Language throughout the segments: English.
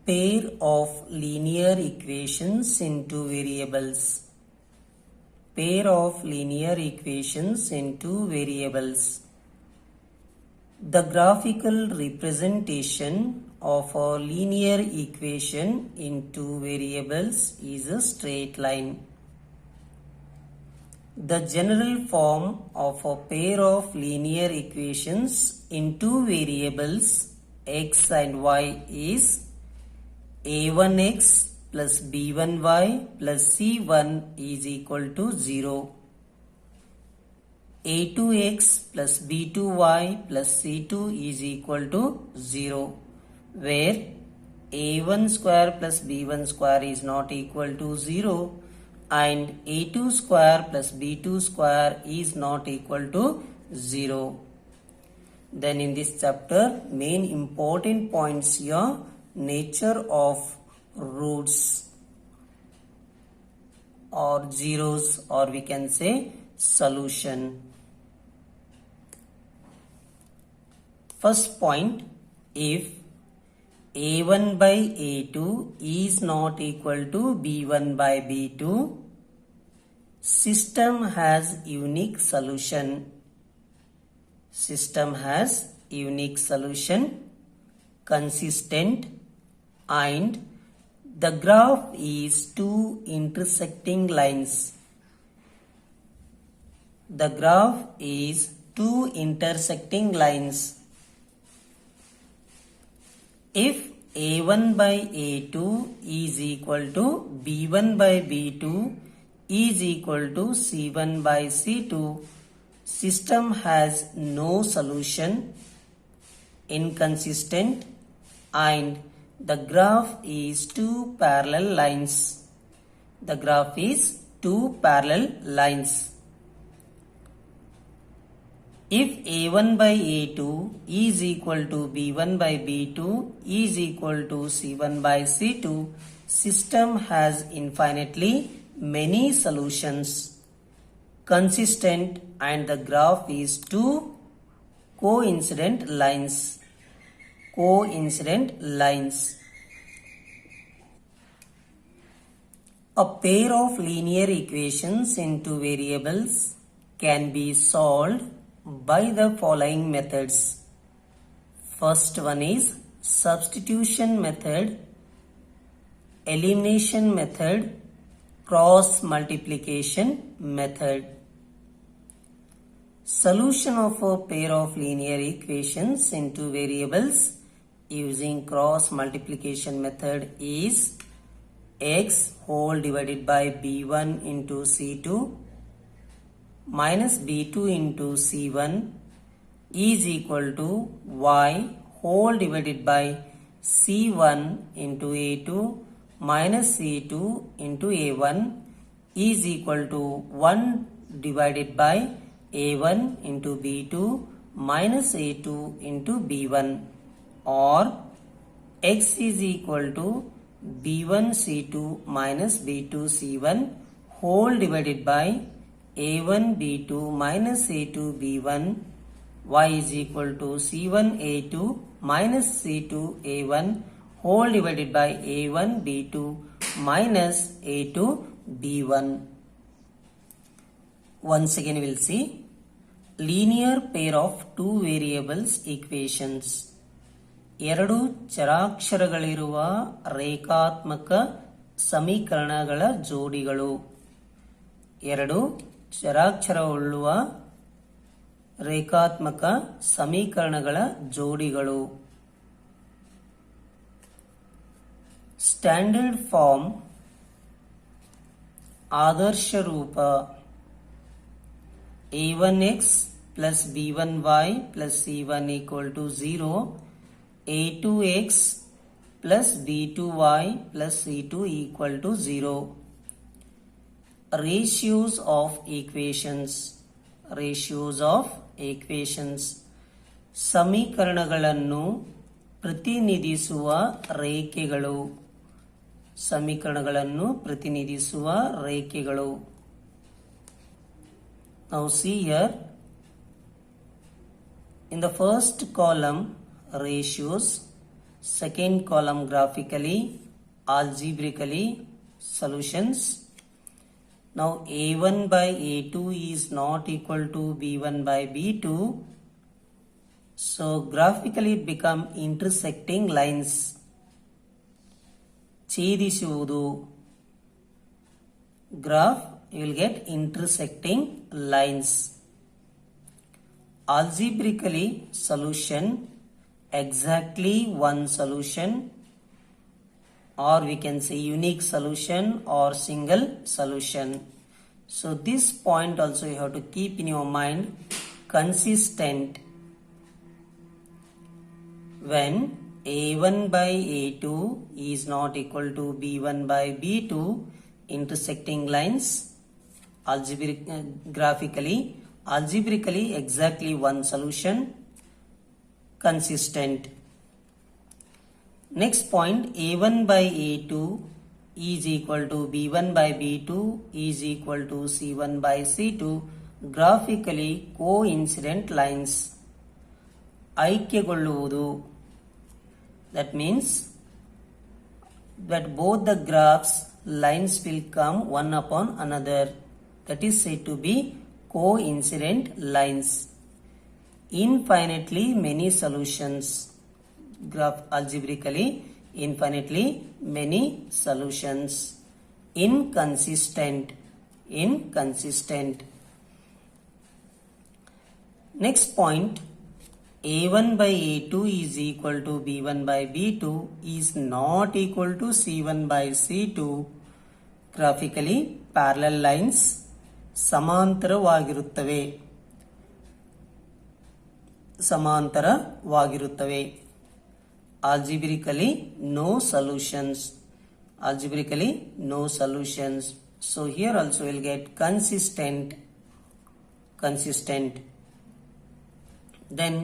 Pair of linear equations into variables. Pair of linear equations into variables. The graphical representation of a linear equation into variables is a straight line. The general form of a pair of linear equations into variables x and y is a1x plus b1y plus c1 is equal to 0. a2x plus b2y plus c2 is equal to 0, where a1 square plus b1 square is not equal to 0 and a2 square plus b2 square is not equal to 0. Then in this chapter, main important points here: nature of roots or zeros, or we can say solution. First point, if a1 by a2 is not equal to b1 by b2, system has unique solution. System has unique solution, consistent, and the graph is two intersecting lines. The graph is two intersecting lines. If a1 by a2 is equal to b1 by b2 is equal to c1 by c2, system has no solution, inconsistent, and the graph is two parallel lines. The graph is two parallel lines. If a1 by a2 is equal to b1 by b2 is equal to c1 by c2, system has infinitely many solutions, consistent, and the graph is two coincident lines. Coincident lines. A pair of linear equations into variables can be solved by the following methods. First one is substitution method, elimination method, cross multiplication method. Solution of a pair of linear equations into variables using cross multiplication method is x whole divided by b1 into c2 minus b2 into c1 is equal to y whole divided by c1 into a2 minus c2 into a1 is equal to 1 divided by a1 into b2 minus a2 into b1, or x is equal to b1 c2 minus b2 c1 whole divided by a1 b2 minus a2 b1, y is equal to c1 a2 minus c2 a1 whole divided by a1 b2 minus a2 b1. Once again we will see linear pair of two variables equations. ಎರಡು ಚರಾಕ್ಷರಗಳಿರುವ ರೇಖಾತ್ಮಕ ಸಮೀಕರಣಗಳ ಜೋಡಿಗಳು. ಎರಡು ಚರಾಕ್ಷರವುಳ್ಳುವ ರೇಖಾತ್ಮಕ ಸಮೀಕರಣಗಳ ಜೋಡಿಗಳು. Standard form, ಆದರ್ಶ ರೂಪ, a1x plus b1y plus c1 equal to 0, a2x plus b2y plus c2 equal to 0. Ratios of equations. Ratios of equations. ಸಮೀಕರಣಗಳನ್ನು ಪ್ರತಿನಿಧಿಸುವ ರೇಖೆಗಳು. ಸಮೀಕರಣಗಳನ್ನು ಪ್ರತಿನಿಧಿಸುವ ರೇಖೆಗಳು. Now see here, in the first column ratios, Second column graphically, algebraically solutions. Now A1 by A2 is not equal to B1 by B2. So graphically it become intersecting lines. ಛೇದಿಸುವುದು. Graph you will get intersecting lines. Algebraically solution, exactly one solution, or we can say unique solution or single solution. So this point also you have to keep in your mind. Consistent. When A1 by A2 is not equal to B1 by B2, intersecting lines, algebraically exactly one solution, consistent. Next point, A1 by A2 is equal to B1 by B2 is equal to C1 by C2, graphically coincident lines. ಐಕ್ಯಗೊಳ್ಳುವುದು. That means that both the graphs lines will come one upon another. That is said to be coincident lines. Infinitely many solutions. Graph algebraically infinitely many solutions. Inconsistent. Next point, A1 by A2 is equal to B1 by B2 is not equal to C1 by C2. Graphically parallel lines ಸಮಾಂತರವಾಗಿರುತ್ತವೆ. Algebraically no solutions. So here also we'll get consistent. Then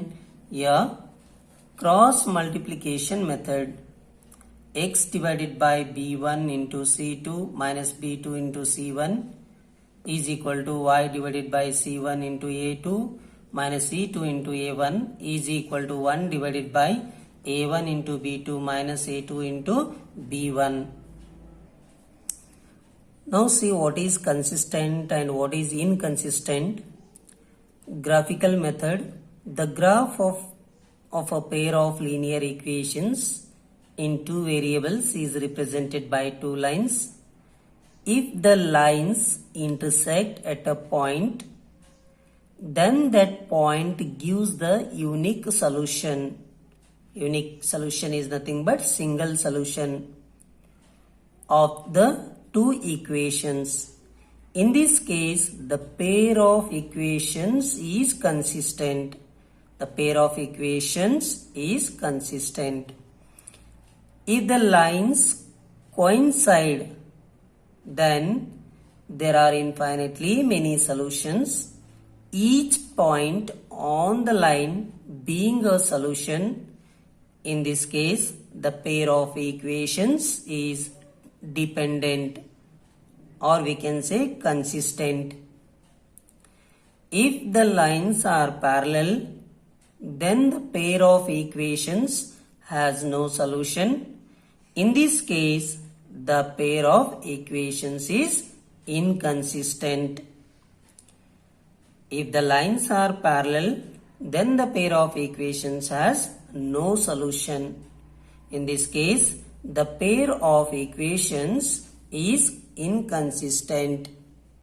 here cross multiplication method, x divided by b1 into c2 minus b2 into c1 is equal to y divided by c1 into a2 minus c2 into a1 is equal to 1 divided by a1 into b2 minus a2 into b1. Now see what is consistent and what is inconsistent. Graphical method. The graph of a pair of linear equations in two variables is represented by two lines. If the lines intersect at a point, then that point gives the unique solution. Unique solution is nothing but single solution of the two equations. In this case, the pair of equations is consistent. If the lines coincide, then there are infinitely many solutions. Each point on the line being a solution. In this case, the pair of equations is dependent, or we can say consistent. If the lines are parallel, then the pair of equations has no solution. In this case, the pair of equations is inconsistent. If the lines are parallel, then the pair of equations has no solution. In this case, the pair of equations is inconsistent.